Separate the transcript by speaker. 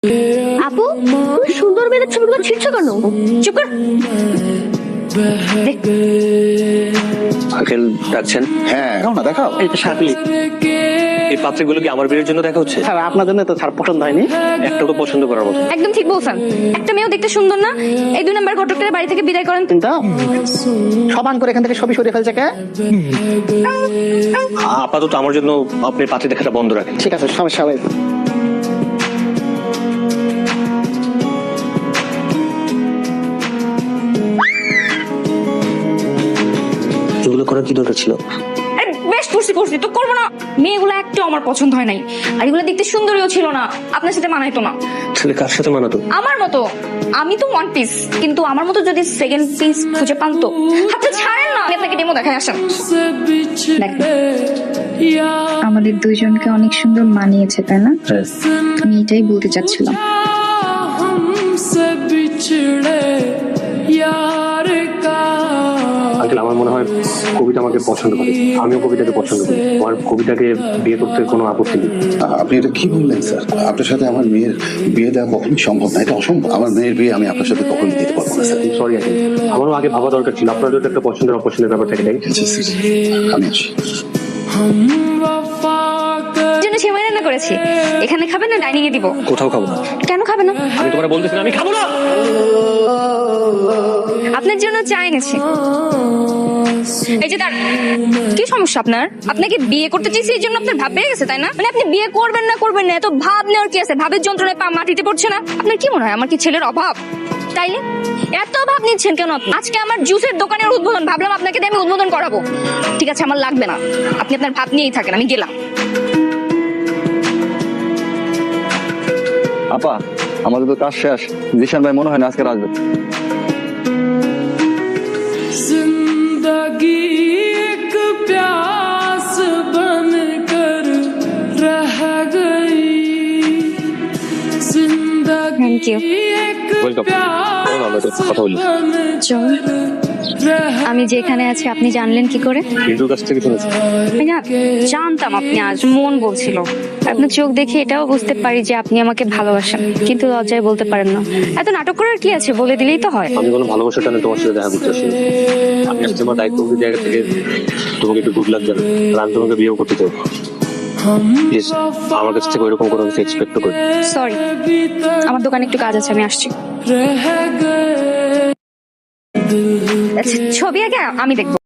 Speaker 1: আপু, তুমি সুন্দর মেয়েদের ছবিগুলো ছিঁড়ছো কেন? চুপ কর।
Speaker 2: আঙ্কেল ডাকছেন?
Speaker 3: হ্যাঁ দেখাও না, দেখাও।
Speaker 4: এই তো সার্কলি
Speaker 2: এই পাত্রগুলো কি আমার বিয়ের জন্য দেখা হচ্ছে?
Speaker 4: স্যার, আপনার জন্য তো স্যার পছন্দ হয়নি।
Speaker 2: একটা তো পছন্দ করার মতো।
Speaker 1: একদম ঠিক বলছেন। একটা মেয়েও দেখতে সুন্দর না, এই 2 নাম্বার ঘটকটার বাড়ি থেকে বিদায় করেন।
Speaker 4: কিন্তু সমান করে এখান থেকে ছবি সরিয়ে ফেলছে কে?
Speaker 2: আপাতত আমার জন্য আপনি পাত্রী দেখাটা বন্ধ রাখেন।
Speaker 4: ঠিক আছে, সমস্যা হবে।
Speaker 2: এগুলো করার কি দরকার ছিল?
Speaker 1: বেশ করছি তো করবো না। মেয়েগুলো একটু আমার পছন্দ হয় নাই, আর এগুলো দেখতে সুন্দরীও ছিল না, আপনার সাথে মানাইতো না।
Speaker 2: ছেলে কার সাথে মানাতো?
Speaker 1: আমার মতো। আমি তো 1 পিস, কিন্তু আমার মতো যদি 2nd পিস খুঁজে পান তো। আচ্ছা ছাড়েন না, আমি আপনাকে ডেমো দেখাই আসেন।
Speaker 5: আমাদের দুইজনকে অনেক সুন্দর মানিয়েছে, তাই না? আমি এটাই বলতে চাচ্ছিলাম।
Speaker 2: আঙ্কেল আমার মনে হয় কবিতা আমাকে পছন্দ করে, আমিও কবিতাকে পছন্দ করি। আমার কবিতাকে বিয়ে করতে কোনো আপত্তি নেই।
Speaker 3: আপনি এটা কি বললেন স্যার? আপনার সাথে আমার মেয়ের বিয়ে দেওয়া কখনোই সম্ভব না, এটা অসম্ভব। আমার মেয়ের বিয়ে আমি আপনার সাথে কখনোই দিতে পারবো না স্যার।
Speaker 2: সরি আঙ্কেল, আমারও আগে ভাবা দরকার ছিল। আপনার যদি একটা পছন্দের অপছন্দের ব্যাপার থাকে তাই
Speaker 3: আচ্ছা, স্যার, আমি আসি।
Speaker 1: জন্য সেমাই রান্না করেছি। এখানে খাবেন না ডাইনিং এ দিব?
Speaker 2: কোথাও খাবো না।
Speaker 1: কেন খাবেন না?
Speaker 2: আমি তোমার বলতেছি না আমি খাবো না।
Speaker 1: আপনার জন্য চা এনেছি। এই যে তার কি সমস্যা আপনার? আপনাকে বিয়ে করতে চাইছি এই জন্য আপনার ভাব বেড়ে গেছে, তাই না? মানে আপনি বিয়ে করবেন না এত ভাব নেওয়ার কি আছে? ভাবের যন্ত্রণায় পা মাটিতে পড়ছে না? আপনার কি মনে হয় আমার কি ছেলের অভাব? তাইলে এত ভাব নিচ্ছেন কেন আপনি? আজকে আমার জুসের দোকানের উদ্বোধন, ভাবলাম আপনাকে দিয়ে আমি উদ্বোধন করাবো। ঠিক আছে, আমার লাগবে না, আপনি আপনার ভাব নিয়েই থাকেন, আমি গেলাম।
Speaker 6: আপা, আমাদের তো কাজ শেষ। জিশান ভাই মনে হয় না আজকে আসবে।
Speaker 7: जिंदगी एक प्यास बनकर रह गई
Speaker 1: Thank you.
Speaker 7: जिंदगी एक
Speaker 2: Welcome. কথা বলি।
Speaker 1: আমি যে এখানে আছি আপনি জানলেন কি করে?
Speaker 2: কিন্তু কাছ থেকে শুনেছি।
Speaker 1: আমি না জানতাম আপনি আজ মন বলছিল। আপনার চোখ দেখে এটাও বুঝতে পারি যে আপনি আমাকে ভালোবাসেন, কিন্তু লজ্জায় বলতে পারেন না। এত নাটক করার কি আছে, বলে দিলেই তো হয়।
Speaker 2: আমি কোনো ভালোবাসার টানে তোমার সাথে দেখা করতে আসি। আমি আসছি আমার দায়িত্ববোধের জায়গা থেকে তোমাকে একটু গুড লাক জানাই। আর আমি তোমাকে বিয়েও করতে চাই। প্লিজ আমার কাছ থেকে ওইরকম কোনো কিছু এক্সপেক্ট করি।
Speaker 1: সরি, আমার দোকানে একটু কাজ আছে, আমি আসছি।
Speaker 7: रह गए
Speaker 1: আচ্ছা, ছবি আগে আমি দেখবো।